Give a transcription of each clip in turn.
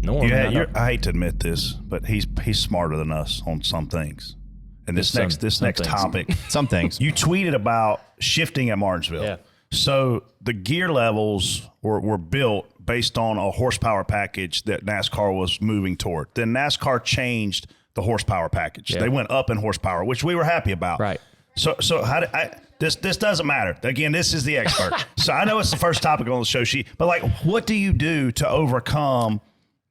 norm. Yeah, I hate to admit this, but he's smarter than us on some things. And this next topic, some things. You tweeted about shifting at Martinsville. Yeah. So the gear levels were built based on a horsepower package that NASCAR was moving toward. Then NASCAR changed the horsepower package. Yeah. They went up in horsepower, which we were happy about. Right. So how did this doesn't matter. Again, this is the expert. So I know it's the first topic on the show sheet, but like, what do you do to overcome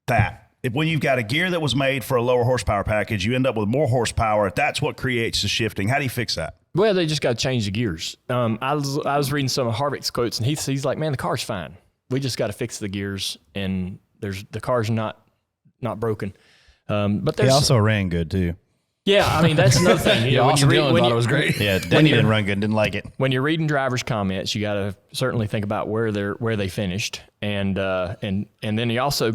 that? When you've got a gear that was made for a lower horsepower package, you end up with more horsepower. That's what creates the shifting. How do you fix that? Well, they just got to change the gears. I was reading some of Harvick's quotes, and he's like, "Man, the car's fine. We just got to fix the gears, and the car's not broken." But he also ran good too. Yeah, I mean that's another thing. You know, Austin Dillon thought it was great. Yeah, Denny didn't run good, didn't like it. When you're reading drivers' comments, you got to certainly think about where they finished, and then you also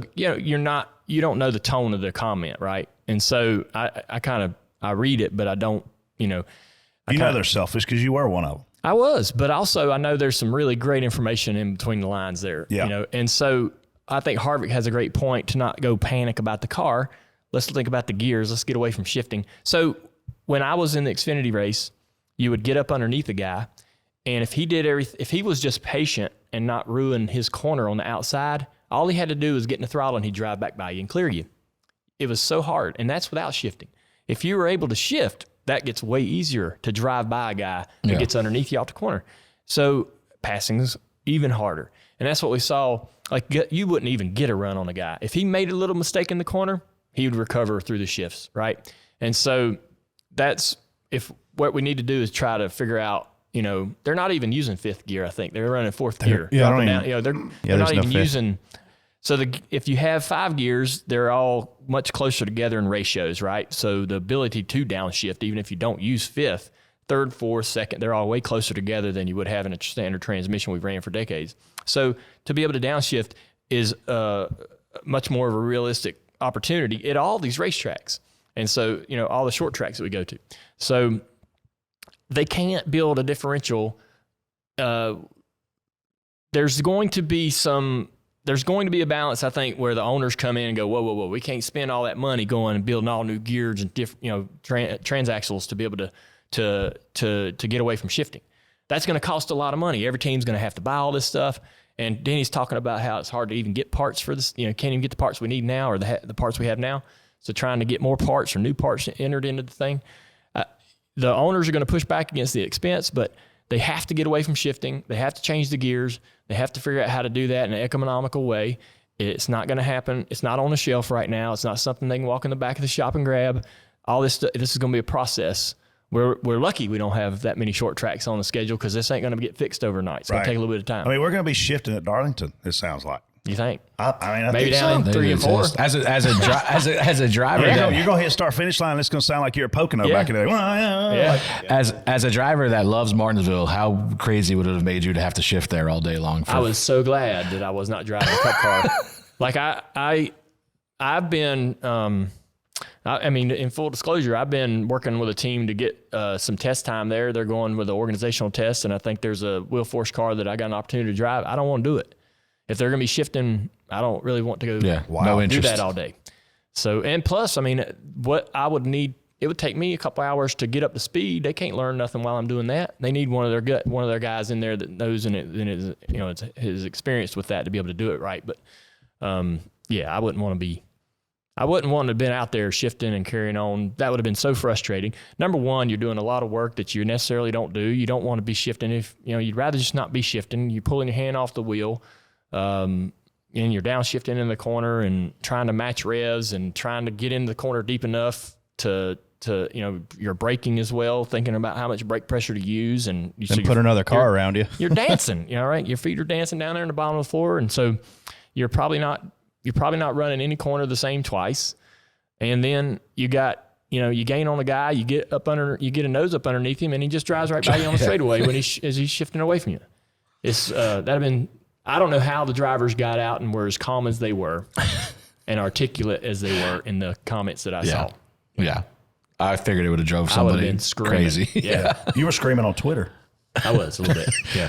you don't know the tone of their comment, right? And so I read it, but I don't, they're selfish because you were one of them. I was, but also I know there's some really great information in between the lines there. Yeah. And so I think Harvick has a great point to not go panic about the car. Let's think about the gears. Let's get away from shifting. So when I was in the Xfinity race, you would get up underneath the guy, and if he was just patient and not ruin his corner on the outside, all he had to do was get in the throttle and he'd drive back by you and clear you. It was so hard, and that's without shifting. If you were able to shift, that gets way easier to drive by a guy that gets underneath you off the corner. So passing is even harder. And that's what we saw. Like, you wouldn't even get a run on a guy. If he made a little mistake in the corner, he would recover through the shifts, right? And so what we need to do is try to figure out, they're not even using fifth gear, I think. They're running fourth gear. Yeah, they're not even using. So if you have 5 gears, they're all much closer together in ratios, right? So the ability to downshift, even if you don't use fifth, third, fourth, second, they're all way closer together than you would have in a standard transmission we've ran for decades. So to be able to downshift is much more of a realistic opportunity at all these racetracks. And so, all the short tracks that we go to. So they can't build a differential. There's going to be a balance, I think, where the owners come in and go, whoa, we can't spend all that money going and building all new gears and transaxles to be able to get away from shifting. That's going to cost a lot of money. Every team's going to have to buy all this stuff. And Denny's talking about how it's hard to even get parts for this. Can't even get the parts we need now or the parts we have now. So trying to get more parts or new parts entered into the thing. The owners are going to push back against the expense, but they have to get away from shifting. They have to change the gears. They have to figure out how to do that in an economical way. It's not going to happen. It's not on the shelf right now. It's not something they can walk in the back of the shop and grab. All this stuff, this is going to be a process. We're lucky we don't have that many short tracks on the schedule because this ain't going to get fixed overnight. It's going to take a little bit of time. I mean, we're going to be shifting at Darlington, it sounds like. You think? I maybe think down so. in 3 and 4. As a driver, you're going to hit start finish line. It's going to sound like you're a Pocono back in the day. As a driver that loves Martinsville, how crazy would it have made you to have to shift there all day long? I was so glad that I was not driving a cup car. Like I've been. In full disclosure, I've been working with a team to get some test time there. They're going with the organizational test, and I think there's a wheel force car that I got an opportunity to drive. I don't want to do it. If they're going to be shifting, I don't really want to go do that all day. So, and plus, what I would need, it would take me a couple hours to get up to speed. They can't learn nothing while I'm doing that. They need one of their guys in there that knows and is experienced with that to be able to do it right. But I wouldn't want to have been out there shifting and carrying on. That would have been so frustrating. Number one, you're doing a lot of work that you necessarily don't do. You don't want to be shifting. If you'd rather just not be shifting. You're pulling your hand off the wheel, and you're downshifting in the corner and trying to match revs and trying to get in the corner deep enough to you're braking as well, thinking about how much brake pressure to use, and put another car around you. You're dancing, right? Your feet are dancing down there in the bottom of the floor, and so you're probably not running any corner the same twice. And then you got, you gain on a guy, you get a nose up underneath him, and he just drives right by you on the straightaway as he's shifting away from you. It's that'd have been. I don't know how the drivers got out and were as calm as they were, and articulate as they were in the comments that I saw. Yeah, I figured it would have drove somebody been crazy. Yeah, you were screaming on Twitter. I was a little bit. Yeah.